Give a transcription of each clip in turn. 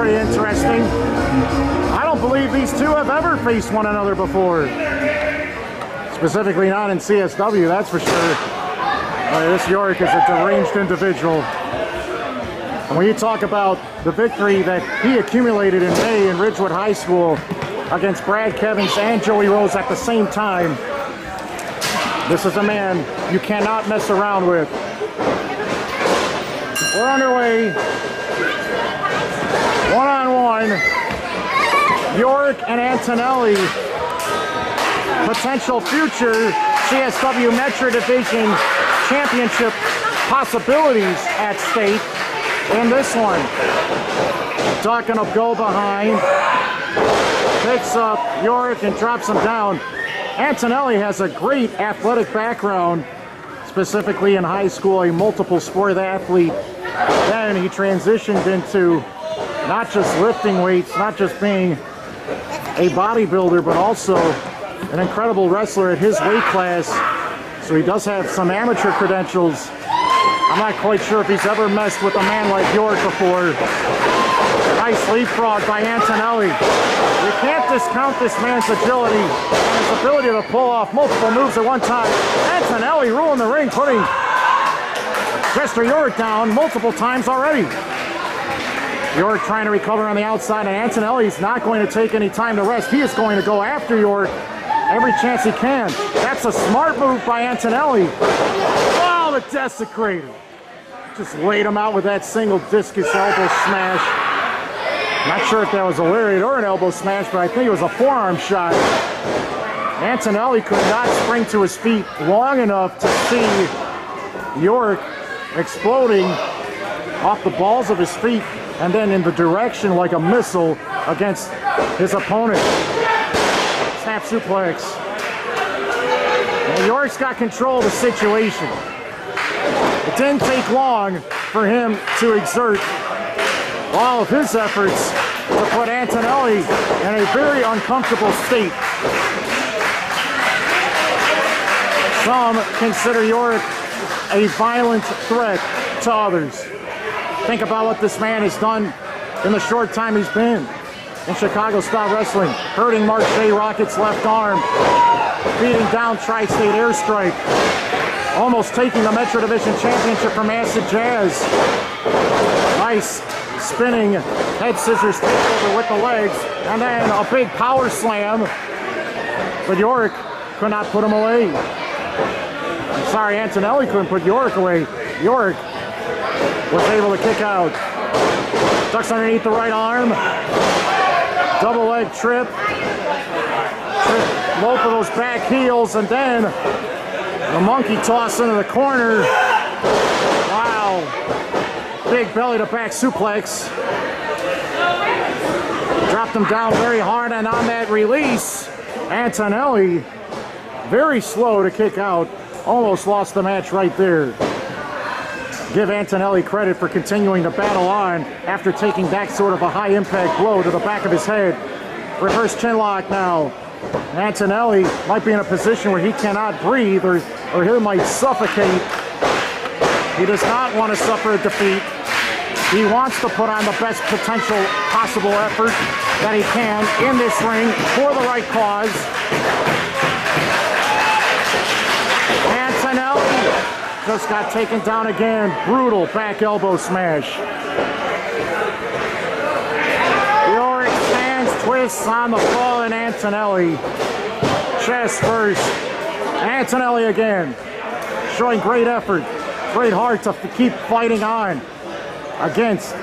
very interesting. I don't believe these two have ever faced one another before. Specifically not in CSW, that's for sure. This Yorick is a deranged individual. And when you talk about the victory that he accumulated in May in Ridgewood High School against Brad Kevins and Joey Rose at the same time, this is a man you cannot mess around with. We're underway. One-on-one. Yorick and Antonelli. Potential future CSW Metra Division championship possibilities at stake in this one. Talking of go behind. Picks up Yorick and drops him down. Antonelli has a great athletic background, specifically in high school, a multiple sport athlete. Then he transitioned into not just lifting weights, not just being a bodybuilder, but also an incredible wrestler at his weight class. So he does have some amateur credentials. I'm not quite sure if he's ever messed with a man like Yorick before. Nice leapfrog by Antonelli. You can't discount this man's agility and his ability to pull off multiple moves at one time. Antonelli ruling the ring, putting Jester Yorick down multiple times already. Yorick trying to recover on the outside, and Antonelli's not going to take any time to rest. He is going to go after Yorick every chance he can. That's a smart move by Antonelli. Oh, the desecrator. Just laid him out with that single discus elbow smash. Not sure if that was a lariat or an elbow smash, but I think it was a forearm shot. Antonelli could not spring to his feet long enough to see Yorick exploding off the balls of his feet and then in the direction like a missile against his opponent. Snap suplex. And Yorick's got control of the situation. It didn't take long for him to exert all of his efforts to put Antonelli in a very uncomfortable state. Some consider Yorick a violent threat to others. Think about what this man has done in the short time he's been in Chicago-style wrestling. Hurting Mark J. Rocket's left arm. Beating down Tri-State Airstrike. Almost taking the Metra Division Championship from Acid Jazz. Nice spinning head scissors takeover with the legs. And then a big power slam. But Yorick could not put him away. I'm sorry, Antonelli couldn't put Yorick away. Yorick was able to kick out. Ducks underneath the right arm. Double leg trip. Both of those back heels, and then the monkey toss into the corner. Wow. Big belly to back suplex. Dropped him down very hard, and on that release, Antonelli, very slow to kick out. Almost lost the match right there. Give Antonelli credit for continuing to battle on after taking that sort of a high-impact blow to the back of his head. Reverse chinlock now. Antonelli might be in a position where he cannot breathe or he might suffocate. He does not want to suffer a defeat. He wants to put on the best potential possible effort that he can in this ring for the right cause. Antonelli just got taken down again. Brutal back elbow smash. Yorick stands, twists on the fallen Antonelli. Chest first. Antonelli again. Showing great effort, great heart to keep fighting on against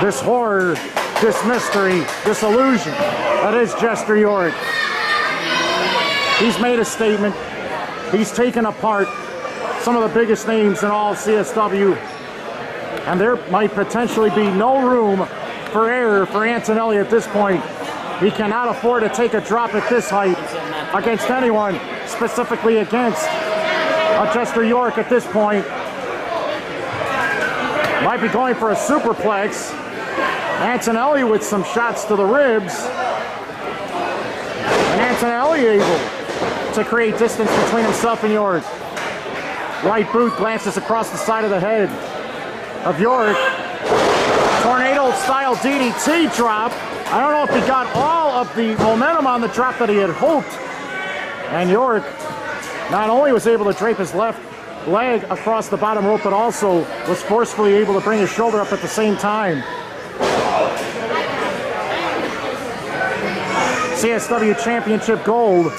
this horror, this mystery, this illusion that is Jester Yorick. He's made a statement. He's taken apart some of the biggest names in all CSW, and there might potentially be no room for error for Antonelli at this point. He cannot afford to take a drop at this height against anyone, specifically against Jester Yorick at this point. Might be going for a superplex. Antonelli with some shots to the ribs. And Antonelli able to create distance between himself and Yorick. Right boot glances across the side of the head of Yorick. Tornado style DDT drop. I don't know if he got all of the momentum on the drop that he had hoped. And Yorick not only was able to drape his left leg across the bottom rope, but also was forcefully able to bring his shoulder up at the same time. CSW Championship Gold,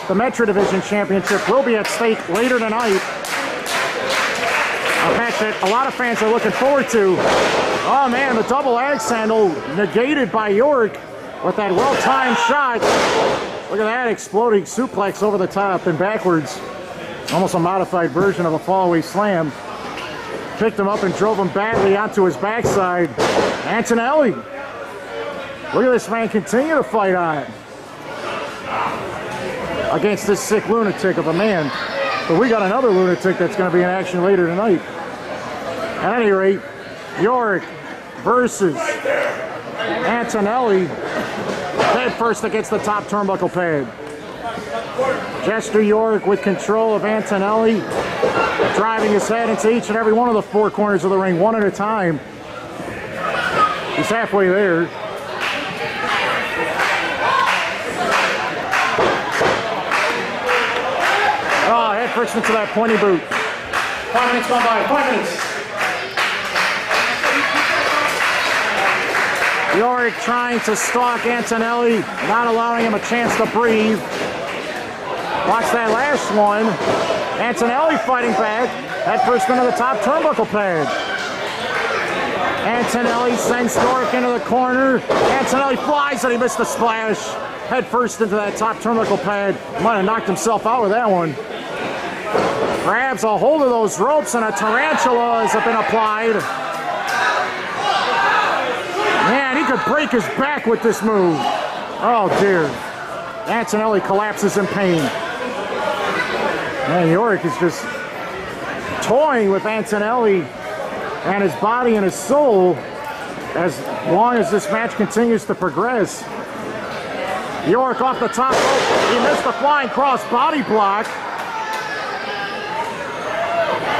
the Metra Division Championship, will be at stake later tonight. A match that a lot of fans are looking forward to. Oh man, the double axe handle negated by Yorick with that well-timed shot. Look at that exploding suplex over the top and backwards. Almost a modified version of a fallaway slam. Picked him up and drove him badly onto his backside. Antonelli. Look at this man continue to fight on against this sick lunatic of a man. But we got another lunatic that's going to be in action later tonight. At any rate, Yorick versus Antonelli. Head first against the top turnbuckle pad. Jester Yorick with control of Antonelli, driving his head into each and every one of the four corners of the ring, one at a time. He's halfway there. Oh, head first into that pointy boot. 5 minutes gone by, 5 minutes. Yorick trying to stalk Antonelli, not allowing him a chance to breathe. Watch that last one. Antonelli fighting back. Head first into the top turnbuckle pad. Antonelli sends Yorick into the corner. Antonelli flies and he missed the splash. Head first into that top turnbuckle pad. Might have knocked himself out with that one. Grabs a hold of those ropes and a tarantula has been applied. Man, he could break his back with this move. Oh dear. Antonelli collapses in pain. And Yorick is just toying with Antonelli and his body and his soul as long as this match continues to progress. Yorick off the top rope. He missed the flying cross body block.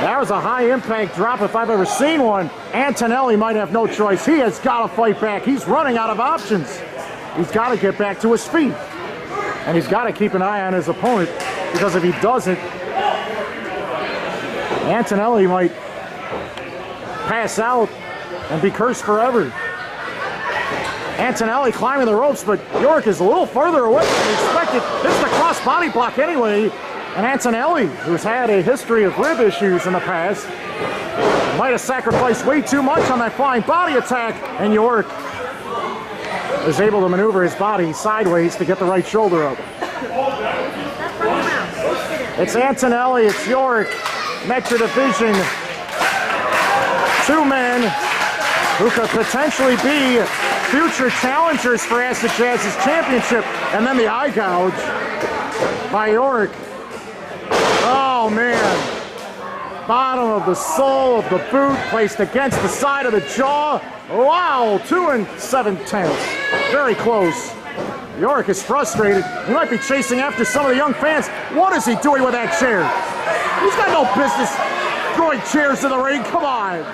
That was a high impact drop if I've ever seen one. Antonelli might have no choice. He has got to fight back. He's running out of options. He's got to get back to his feet. And he's got to keep an eye on his opponent, because if he doesn't, Antonelli might pass out and be cursed forever. Antonelli climbing the ropes, but Yorick is a little further away than expected. This is the cross body block anyway. And Antonelli, who's had a history of rib issues in the past, might have sacrificed way too much on that flying body attack. And Yorick is able to maneuver his body sideways to get the right shoulder up. It's Antonelli, it's Yorick, Metra Division. Two men who could potentially be future challengers for Acid Jazz's championship. And then the eye gouge by Yorick. Oh man. Bottom of the sole of the boot placed against the side of the jaw. Wow, 2 7/10. Very close. Yorick is frustrated. He might be chasing after some of the young fans. What is he doing with that chair? He's got no business throwing chairs in the ring. Come on.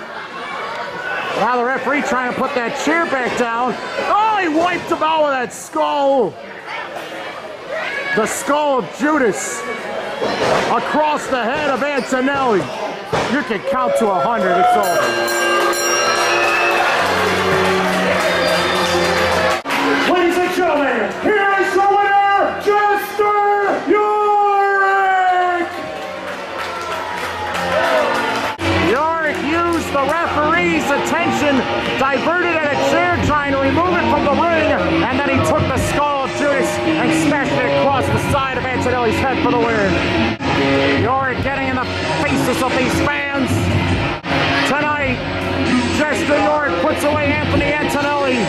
Now the referee trying to put that chair back down. Oh, he wiped him out with that skull. The skull of Judas across the head of Antonelli. You can count to 100. It's over. Ladies and gentlemen, here is the winner, Jester Yorick! Yorick used the referee's attention, diverted at a chair, trying to remove it from the ring, and then he took the skull of Judas and smashed it across the side of Antonelli's head for the win. Yorick getting in the faces of these fans. Tonight, Jester Yorick puts away Anthony Antonelli.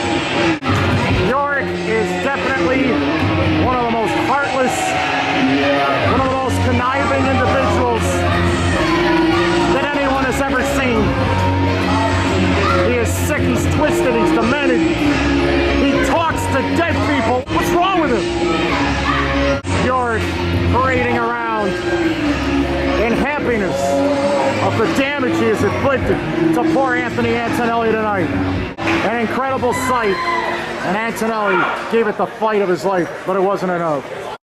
Yorick is definitely one of the most heartless, one of the most conniving individuals that anyone has ever seen. He is sick, he's twisted, he's demented. He talks to dead people. What's wrong with him? Yorick parading around in happiness of the damage he has inflicted to poor Anthony Antonelli tonight. And An incredible sight, and Antonelli gave it the fight of his life, but it wasn't enough.